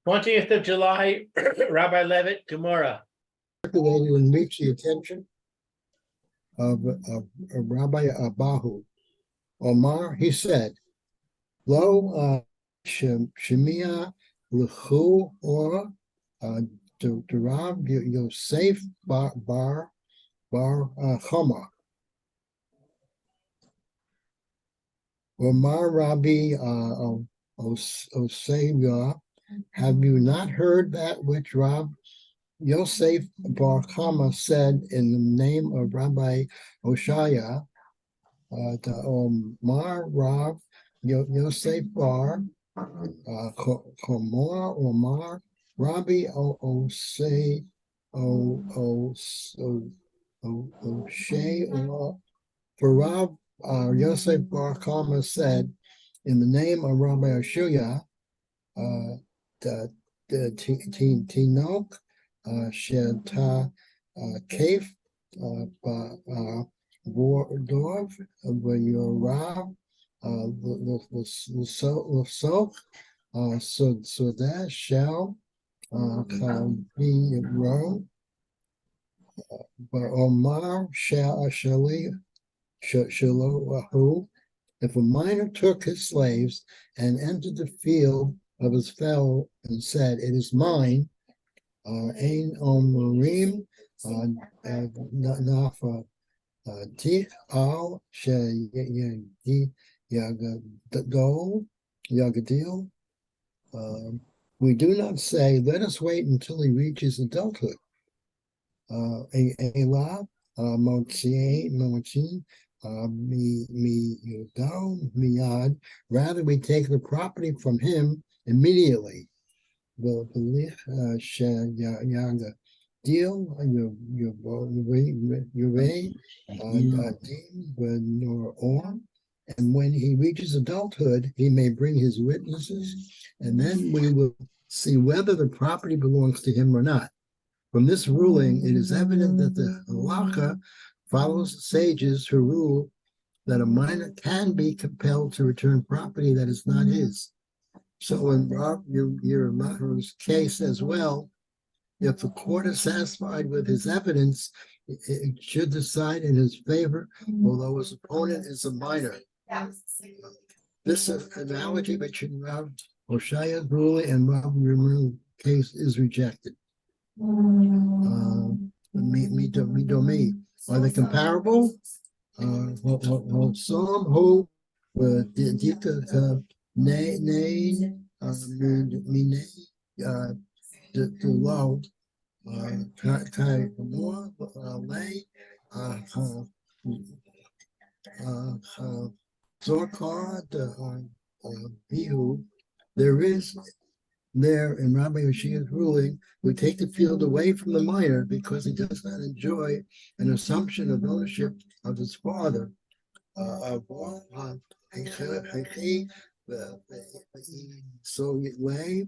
20th of July, Rabbi Levitt, Gemora. And reach the attention of Rabbi Abahu. Omar, he said, Lo Shemia Lechu or Rav Yosef Bar Choma. Omar Rabbi Osaya, have you not heard that which Rav Yosef Bar Chama said in the name of Rabbi Oshaya? The Omar Rav Yosef Bar Komor Omar Rabbi Osay O'Shea for Rav Yosef Bar Chama said in the name of Rabbi Oshaya, the Tinok Sheta Kef Bordov Yorav the Sok so that shall be wrong. But Omar Shalohu, if a miner took his slaves and entered the field of his fellow and said, "It is mine," Ein Omerim Nafa Tich Al Yagadil. We do not say, "Let us wait until he reaches adulthood." Ela Motzi Mi Yudal Miyad. Rather, we take the property from him immediately. Well, Yaga deal your and when he reaches adulthood, he may bring his witnesses, and then we will see whether the property belongs to him or not. From this ruling, it is evident that the halacha follows the sages who rule that a minor can be compelled to return property that is not his. So in Yermahu's case as well, if the court is satisfied with his evidence, it should decide in his favor, although his opponent is a minor. This analogy between Rav Oshaya's ruling and Rav Yermahu's case is rejected. Are they comparable? Some who there is there in Rabbi Yoshia's ruling, we take the field away from the minor because he does not enjoy an assumption of ownership of his father. Soviet way,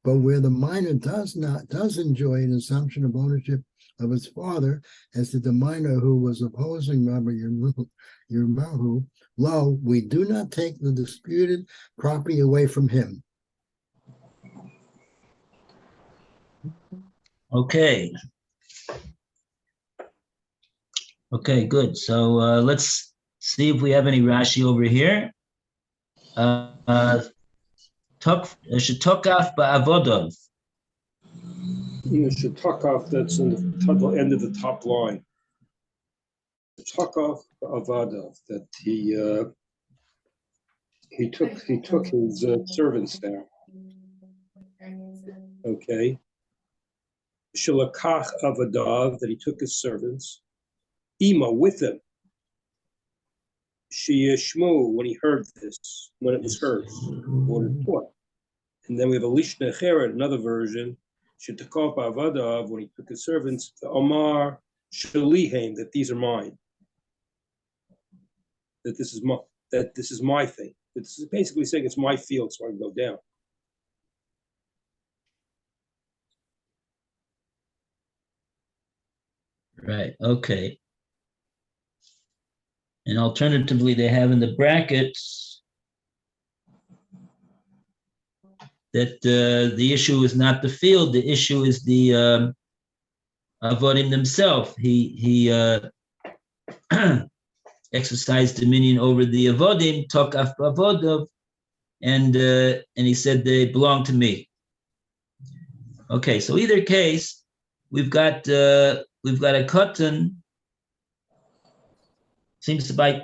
but where the minor does enjoy an assumption of ownership of his father, as did the minor who was opposing Rabbi Yermahu, lo, we do not take the disputed property away from him. Okay, good. So let's see if we have any Rashi over here. Shetokaf ba'avodov. Shetokaf, that's in the end of the top line. Shetokaf ba'avodov, that he took his servants down. Okay. Shalakach avadav, that he took his servants. Ima, with him. Sheyishmu, when he heard this, when it was heard, or report. And then we have a Lishna Cheret, another version, Shetakov Avadav, when he took his servants, the Omar Shalihem, that these are mine. That this is my thing. This is basically saying it's my field, so I can go down. Right, okay. And alternatively, they have in the brackets that the issue is not the field, the issue is the avodim themselves. He exercised dominion over the avodim, tokaf avodav, and he said they belong to me. Okay, so either case, we've got a katan. Seems to be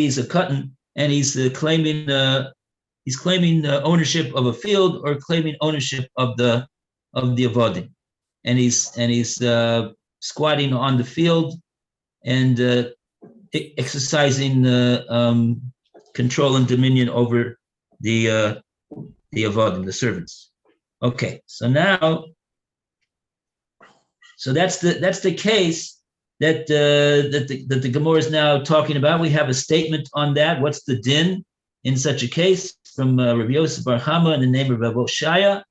he's a katan, and he's claiming ownership of a field or claiming ownership of the avodim, and he's squatting on the field and exercising control and dominion over the avodim, the servants. Okay, so that's the case that the Gemora is now talking about. We have a statement on that. What's the din in such a case from Rabbi Yosef Bar Chama in the name of Rav Oshaya?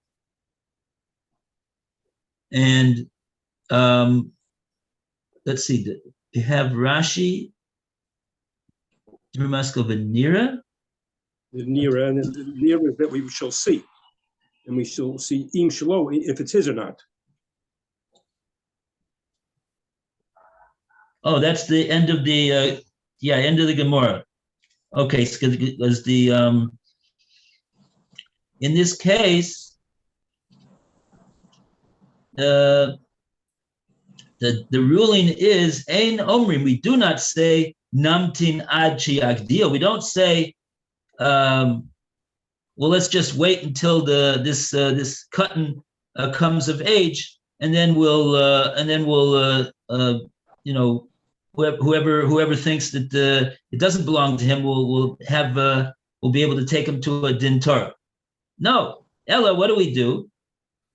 And let's see, you have Rashi, Maskov and Nira. The Nira, and the Nira is that we shall see. And we shall see Im Shalo, if it's his or not. Oh, that's the end of the end of the Gemara. Okay, because the in this case, the ruling is ein omrim. We do not say namtin ad shiagdil. We don't say, well, let's just wait until this katan comes of age, and then we'll whoever thinks that it doesn't belong to him will be able to take him to a din Torah. No, Ella, what do?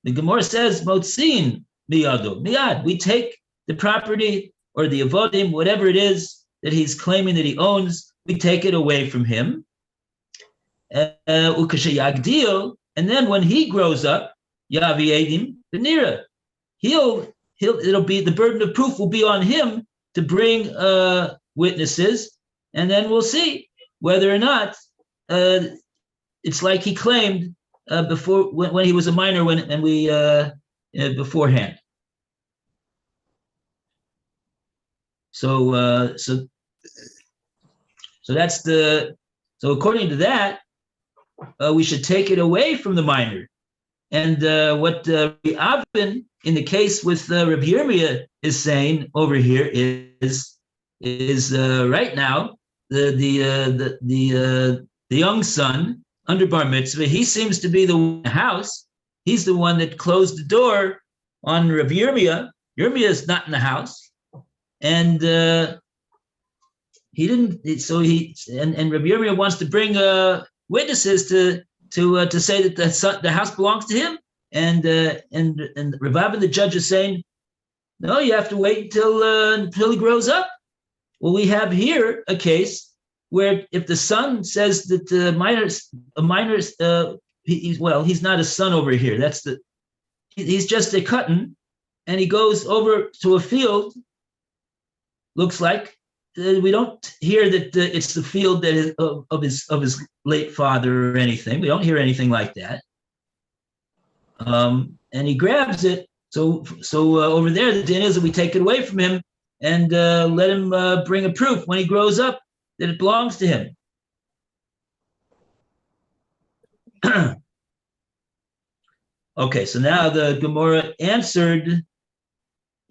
The Gemara says motzin miyado miyad. We take the property or the avodim, whatever it is that he's claiming that he owns, we take it away from him. And then when he grows up, yavi edim v'nira, it'll be the burden of proof will be on him to bring witnesses, and then we'll see whether or not it's like he claimed before when he was a minor beforehand. So that's so according to that, we should take it away from the minor. And what Avin in the case with Rabbi Yirmiyah is saying over here is right now the young son under bar mitzvah, he seems to be the house. He's the one that closed the door on Rabbi Yirmiyah. Yirmiyah is not in the house, and he didn't. So and Rabbi Yirmiyah wants to bring witnesses to say that the house belongs to him, and Rav and the judge is saying, no, you have to wait until he grows up. Well, we have here a case where if the son says that he's not a son over here. He's just a katan, and he goes over to a field. Looks like we don't hear that it's the field that is of his late father or anything. We don't hear anything like that. And he grabs it. So over there, the din is that we take it away from him and let him bring a proof when he grows up that it belongs to him. Okay, so now the Gemora answered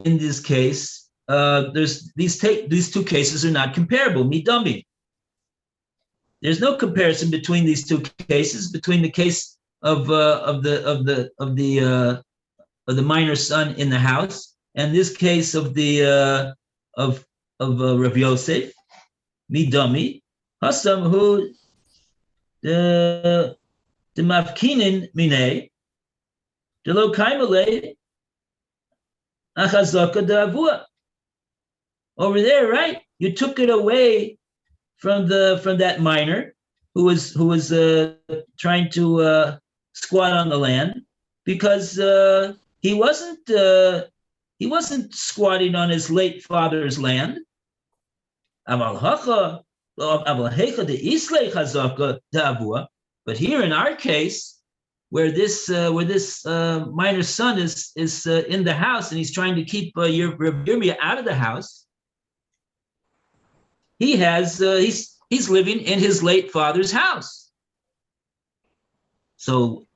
in this case. There's these two cases are not comparable. Midami. There's no comparison between these two cases. Between the case of the minor son in the house and this case of the of Rav Yosef. Midami. Hasam who the mafkinin mine the lo kaimale achazaka davua. Over there, right? You took it away from that minor who was trying to squat on the land because he wasn't squatting on his late father's land. Amal hacha But here in our case, where this minor son is in the house and he's trying to keep Yirmiyah out of the house, he's living in his late father's house. So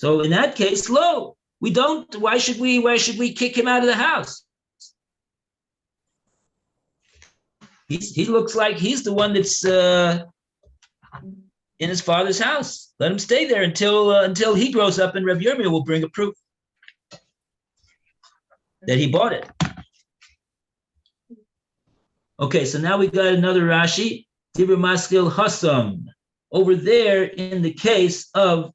in that case, we don't. Why should we kick him out of the house? He looks like he's the one that's in his father's house. Let him stay there until he grows up, and Rav Yirmiyah will bring a proof that he bought it. Okay, so now we got another Rashi, Dibur Maskil Hasam, over there in the case of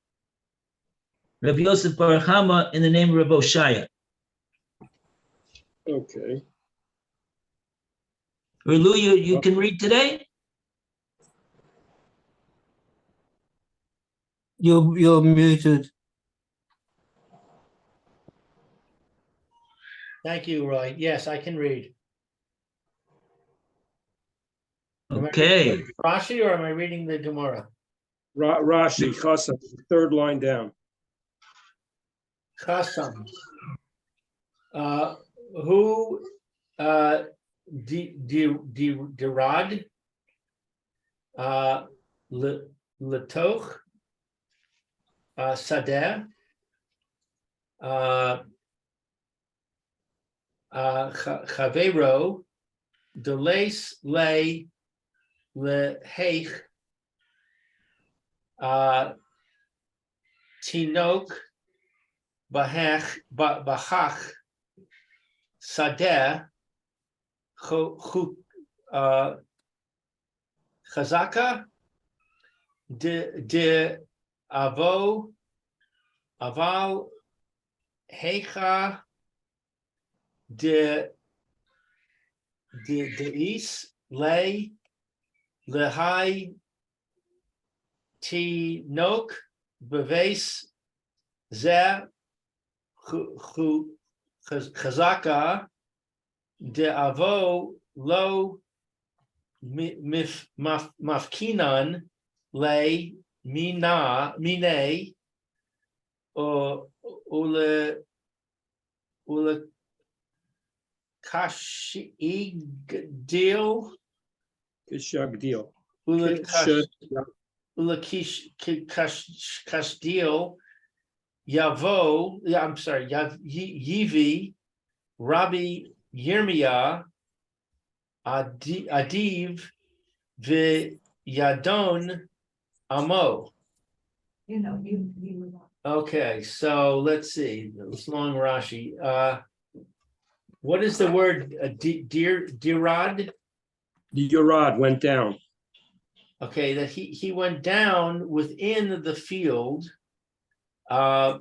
Rav Yosef Bar Chama in the name of Rav Oshaya. Okay. Relu, you can read today? You're muted. Thank you, Roy. Yes, I can read. Am I Okay. reading Rashi or am I reading the Gemora? Rashi, Chasam, third line down. Chasam. Who dirad letoch sadeh chavero deles le leheich tinok bahach sadeh chazaka de avo aval hecha de is le lehai tinok beves ze chazaka de avo lo mafkinan le mine ule kashigdil Kishagdil. ule Kish- kashdil yavo. I'm sorry. Yivi Rabbi Yirmiyah Adiv Yadon Amo. Okay, so let's see. It's long Rashi. What is the word dirad? The Yorad went down. Okay, that he went down within the field of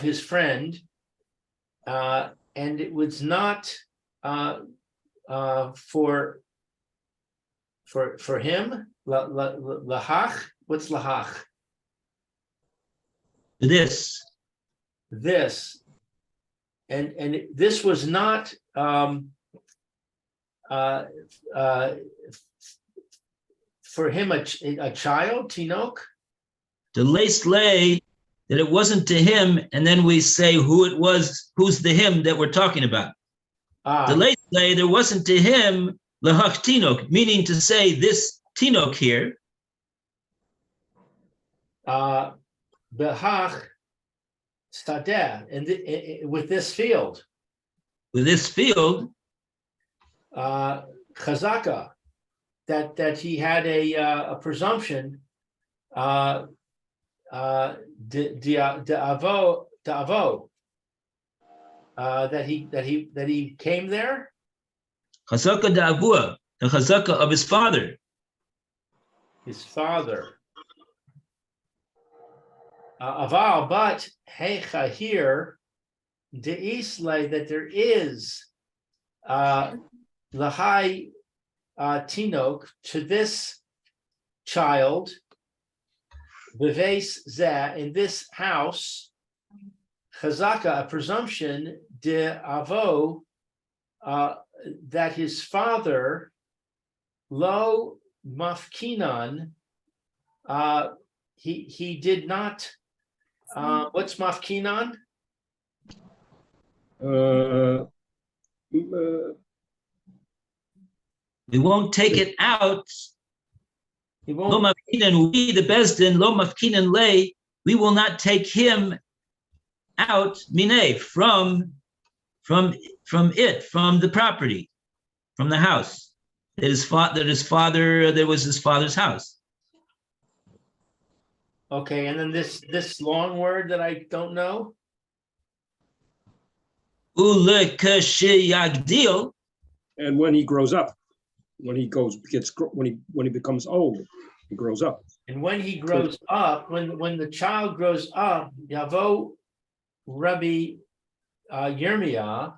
his friend, and it was not for him. Lahach. What's lahach? This. And this was not for him a child, Tinok. The lace lay that it wasn't to him, and then we say who it was, who's the him that we're talking about. The lace lay there wasn't to him lahach tinok, meaning to say this tinok here. Behach Stadeh, and with this field. With this field, Chazaka, that he had a presumption, de avo, that he came there. chazaka da'avua, the chazaka of his father. His father. Aval, but hecha here, de isle, that there is lahai tinok to this child, beves zeh, in this house, chazaka, a presumption de avo, that his father Lo mafkinan, he did not, what's mafkinan? We won't take it out. He Lo won't, mafkinan, we the Besdin, lo mafkinan lay, we will not take him out, mine, from the property, from the house. That was his father's house. okay, and then this long word that I don't know, Ulekashiyagdil, And when he grows up, when he becomes old, he grows up. and when he grows up, when the child grows up, Yavo Rabbi Yirmiyah,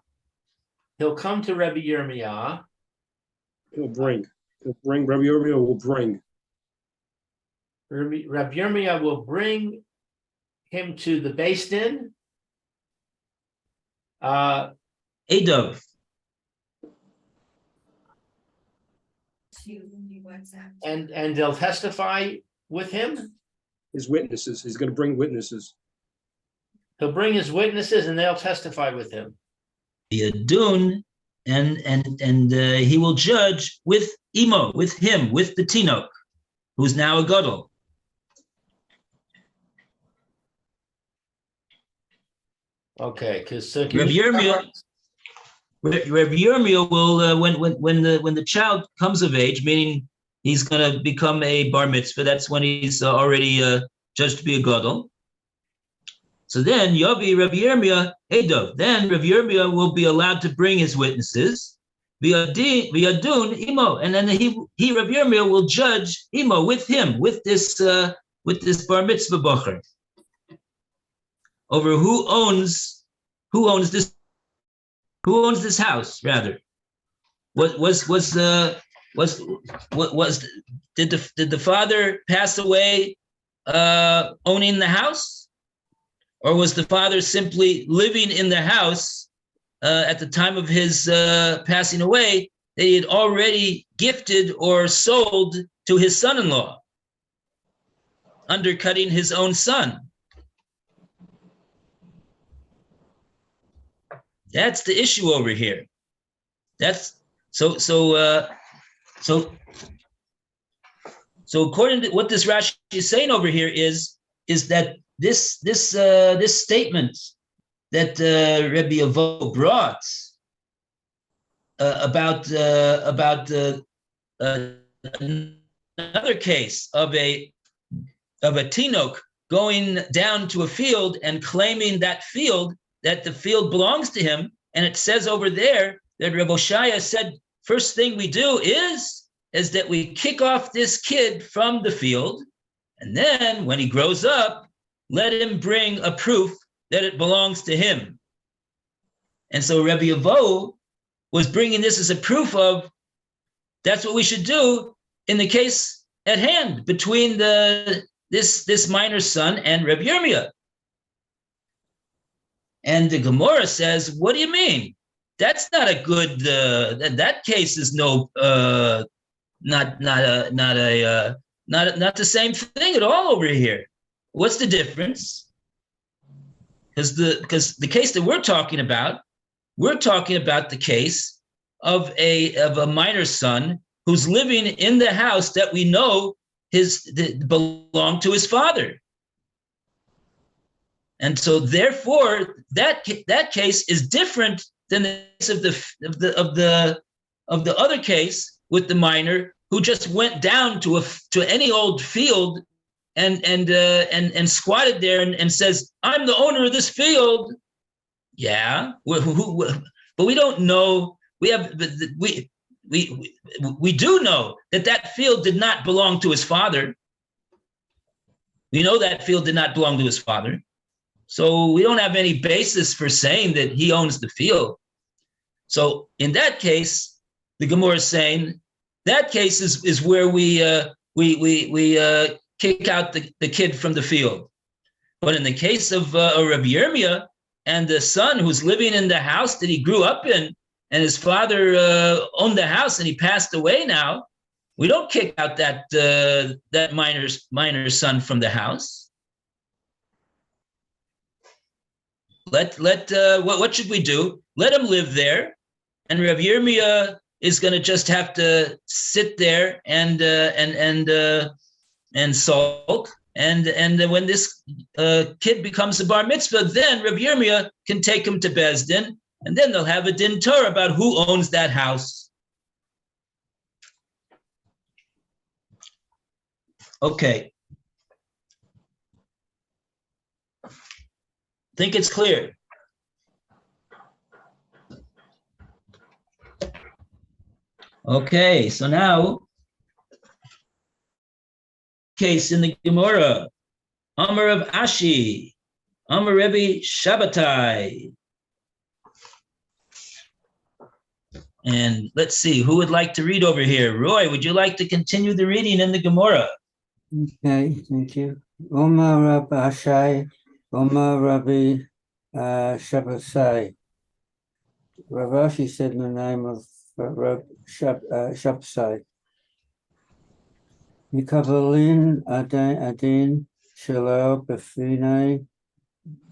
he'll come to Rabbi Yirmiyah. Rabbi Yirmiyah will bring. Rabbi Yirmiyah will bring him to the Beis Din. Edav, And they'll testify with him. His witnesses. He's going to bring witnesses. He'll bring his witnesses and they'll testify with him. Yadun, and he will judge with Imo, with him, with the Tinok, who's now a gadol. Okay, because Rabbi Yirmiyah will, when the child comes of age, meaning he's going to become a bar mitzvah, that's when he's already judged to be a gadol. So then Yovi Rabbi Yirmiyah Edov. Then Rabbi Yirmiyah will be allowed to bring his witnesses. V'yadun imo, and then he Rabbi Yirmiyah will judge imo with him, with this bar mitzvah bocher, over who owns this house, rather. Did the father pass away owning the house? Or was the father simply living in the house at the time of his passing away that he had already gifted or sold to his son-in-law, undercutting his own son? That's the issue over here. That's so according to what this Rashi is saying over here is that this statement that Rabbi Avo brought about another case of a Tinok going down to a field and claiming that the field belongs to him, and it says over there that Rabbi Shaya said, first thing we do is that we kick off this kid from the field, and then when he grows up, let him bring a proof that it belongs to him. And so Rabbi Avo was bringing this as a proof of that's what we should do in the case at hand between this minor's son and Rabbi Yirmiyah. And the Gemora says, what do you mean? That's not a good, that case is not the same thing at all over here. What's the difference? Because the case that we're talking about the case of a minor son who's living in the house that we know belonged to his father. And so therefore that case is different than the case of the other case with the minor who just went down to any old field and squatted there and says, I'm the owner of this field. Yeah, but we don't know. We do know that field did not belong to his father. We know that field did not belong to his father. So we don't have any basis for saying that he owns the field. So in that case, the Gemora is saying that case is where we kick out the kid from the field. But in the case of Rabbi Yirmiyah and the son who's living in the house that he grew up in, and his father owned the house and he passed away now, We don't kick out that minor son from the house. What should we do? Let him live there, and Rav Yirmiyah is going to just have to sit there and sulk. And when this kid becomes a bar mitzvah, then Rav Yirmiyah can take him to Beis Din, and then they'll have a din Torah about who owns that house. Okay. Think it's clear. Okay, so now, case in the Gemora, Amar of Ashi, Amar Rebbe Shabbatai. And let's see, who would like to read over here? Roy, would you like to continue the reading in the Gemora? Okay, thank you. Omar Rab Ashai, Omar Rabbi Shabbatai. Rav Ashi said in the name of Rab Shabbatai. Mikabalin Adin Shalal Befine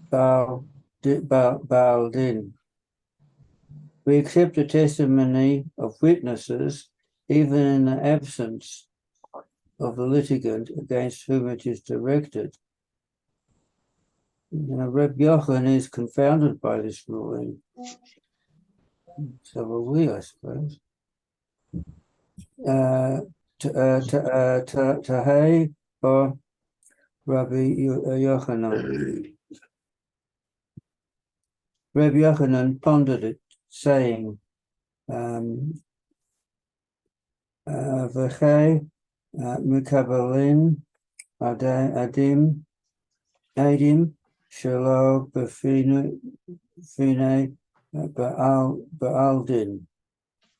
Baal Din. We accept the testimony of witnesses even in the absence of the litigant against whom it is directed. Reb Yochanan is confounded by this ruling. So will we, I suppose. Tahei or Rabbi Yochanan. Reb Yochanan pondered it, saying, V'chei Mikabalin Adim Shelo B'fine Ba'al Din.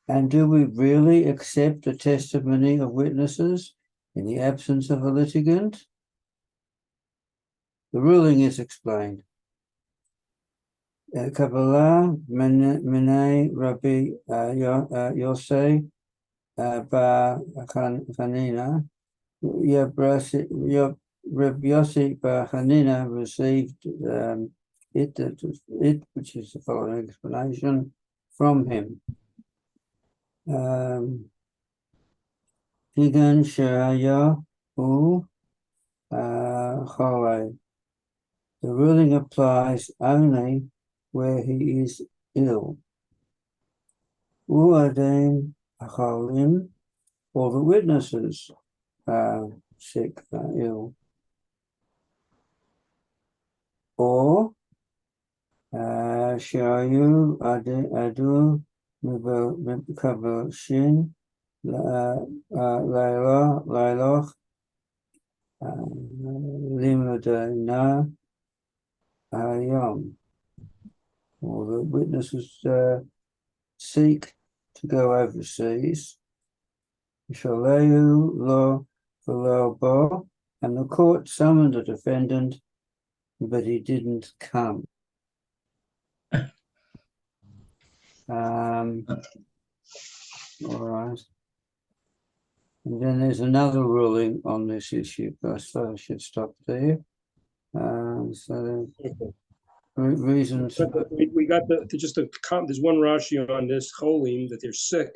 And do we really accept the testimony of witnesses in the absence of a litigant? The ruling is explained. Kabbalah Minei Rabbi Yosei Ba Chanina. Rabbi Yossi Ba Chanina received it, which is the following explanation from him. Kigan Shaya U Chole. The ruling applies only where he is ill. Uadin Achalim, or the witnesses are sick, ill. Or Shayu Adu Mibkabashin Lailoch Limadana Ayam. Or the witnesses seek to go overseas. Shalayu lo v'lo bo, and the court summoned the defendant, but he didn't come. All right. And then there's another ruling on this issue, so I should stop there. So reasons. We got there's one Rashi on this cholim that they're sick,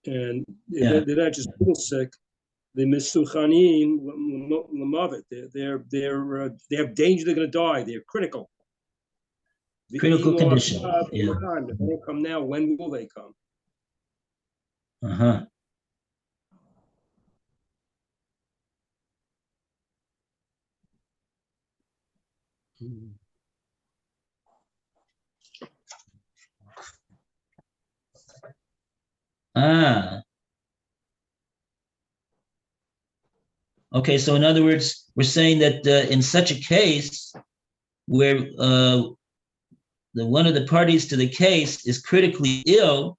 and they're not just little sick. They misuchanim l'mavet. They have danger. They're going to die. They're critical. Critical condition. Yeah. If they don't come now, when will they come? Uh-huh. Okay, so in other words, we're saying that in such a case where one of the parties to the case is critically ill,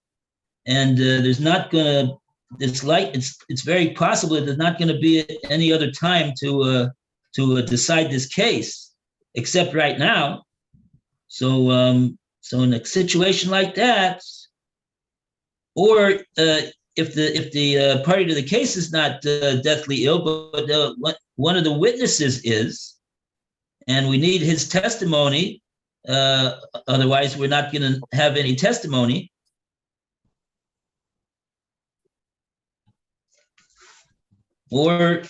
and there's not going to, it's very possible that there's not going to be any other time to decide this case except right now. So in a situation like that, or if the party to the case is not deathly ill, but one of the witnesses is, and we need his testimony. Otherwise, we're not going to have any testimony. Or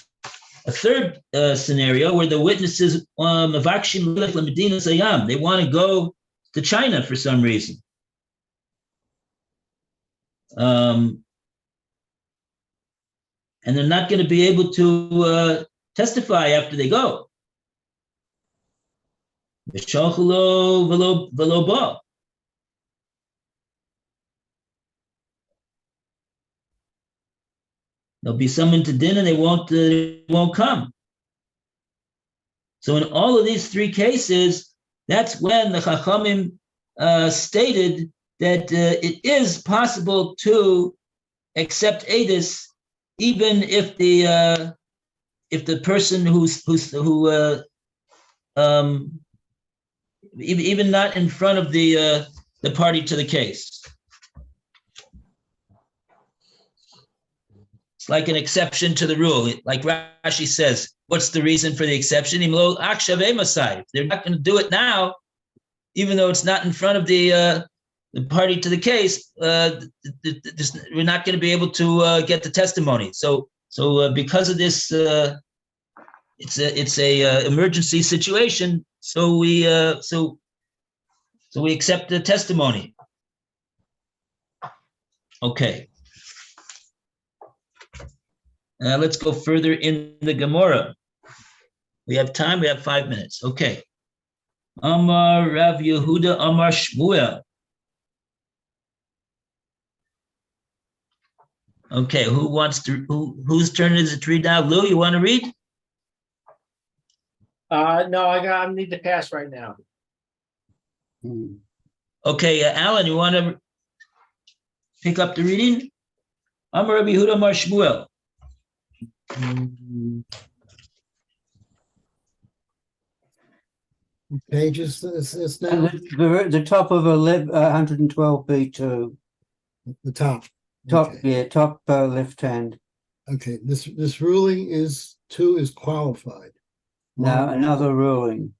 a third scenario where the witnesses they want to go to China for some reason. And they're not going to be able to testify after they go. They'll be summoned to dinner, they won't come. So in all of these three cases, that's when the Chachamim stated that it is possible to accept edus, even if the person even not in front of the party to the case. It's like an exception to the rule. Like Rashi says, what's the reason for the exception? They're not going to do it now, even though it's not in front of the party to the case. We're not going to be able to get the testimony. So because of this, it's a emergency situation. So we accept the testimony. Okay. Let's go further in the Gemora. We have time. We have 5 minutes. Okay. Amar Rav Yehuda Amar Shmuel. Okay. Whose turn is it to read now? Lou, you want to read? No, I need to pass right now. Okay, Alan, you want to pick up the reading? Amar Rabbi Yehuda Amar Shmuel. Pages, it's now The top of 112b2. the top. Top, Okay. yeah, top left hand. Okay, this ruling is qualified. Now another ruling.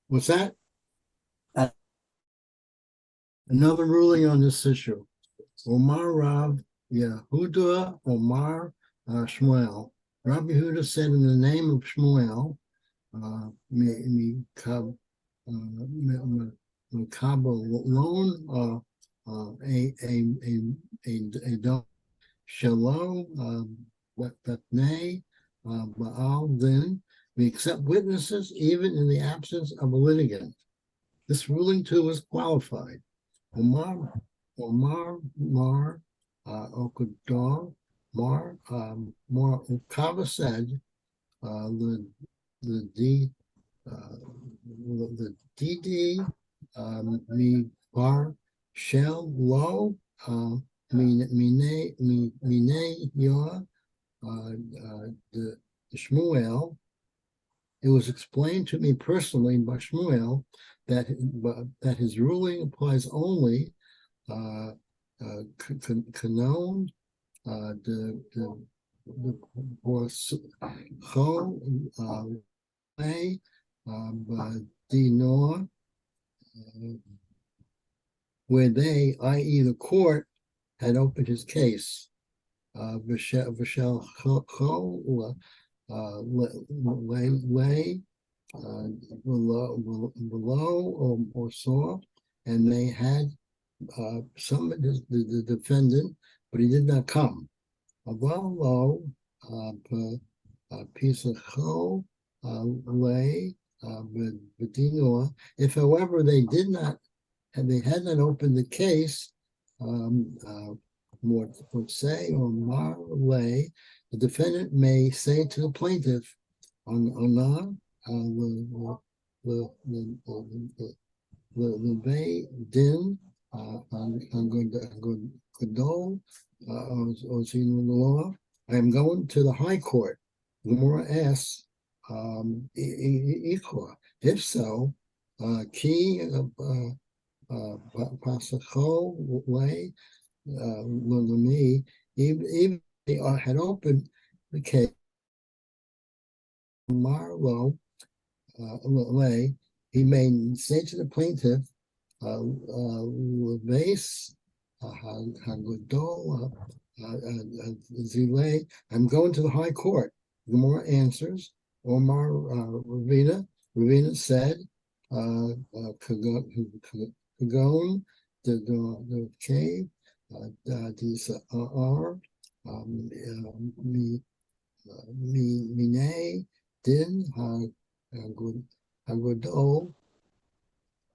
What's that? Uh, Another ruling on this issue. Omar Rav Yehuda Omar Shmuel. Rabbi Yehuda said in the name of Shmuel, Mekabalon a shalom Bethnei Baal then. We accept witnesses even in the absence of a litigant. This ruling too is qualified. Omar Okudor Mar Ukava said the DD mi bar shel lo mine yo the Shmuel. It was explained to me personally by Shmuel that his ruling applies only kanon the dinor where they, i.e., the court, had opened his case. V'shel lay below or saw, and they had summoned the defendant, but he did not come. Avalo pisacho lay bedinor. If, however, they did not, and they had not opened the case, more would say or mar lay, the defendant may say to the plaintiff, the din I'm going to condole or seen in the law. I am going to the high court. Gemora asks, if so, ki pasacho way me even they had opened the case. Marlowe Lay, he made say to the plaintiff, Levitt, Hagadol, Zilay, I'm going to the high court. Gemora answers, Omar Ravina said, Kagon, the cave, these are Mine, Din, Hagadol.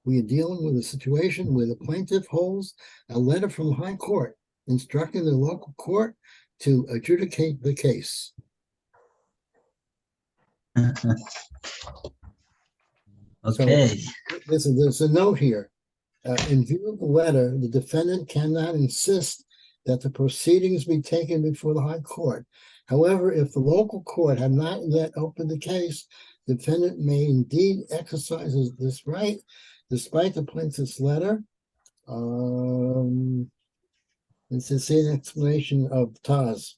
We are dealing with a situation where the plaintiff holds a letter from the high court instructing the local court to adjudicate the case. Okay. So there's a note here. In view of the letter, the defendant cannot insist that the proceedings be taken before the high court. However, if the local court had not yet opened the case, the defendant may indeed exercise this right despite the plaintiff's letter. It's the same explanation of Taz.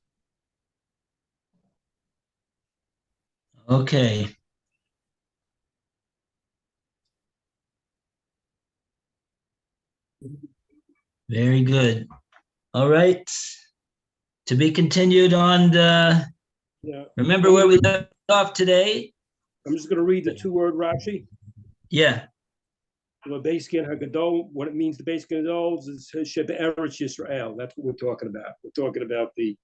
Okay. Very good. All right. To be continued on the, Yeah. remember where we left off today? I'm just going to read the two-word Rashi. Yeah. The basic in Hagadol, what it means, the basic in Hagadol is Sheb Eretz Yisrael. That's what we're talking about. We're talking about the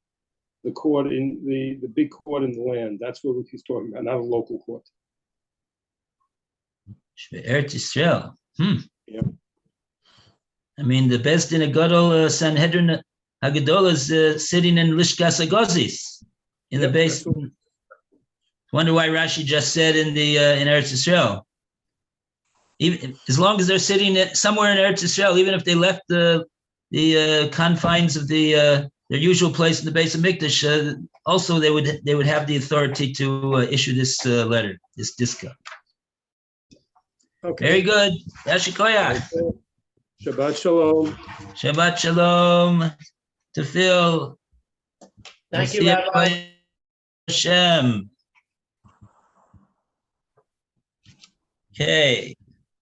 court in the big court in the land. That's what he's talking about, not a local court. Eretz Yisrael. Yeah. I mean, the best in a Gadol Sanhedrin Hagadol is sitting in Lishkas Agozis in the base. Wonder why Rashi just said in the in Eretz Yisrael. Even as long as they're sitting somewhere in Eretz Yisrael, even if they left the confines of their usual place in the base of Mikdash, also they would have the authority to issue this letter, this diska. Okay. Very good. Yashikoyach. Shabbat Shalom. Shabbat Shalom to Phil. Thank you, See Rabbi. everybody. Hashem. Okay.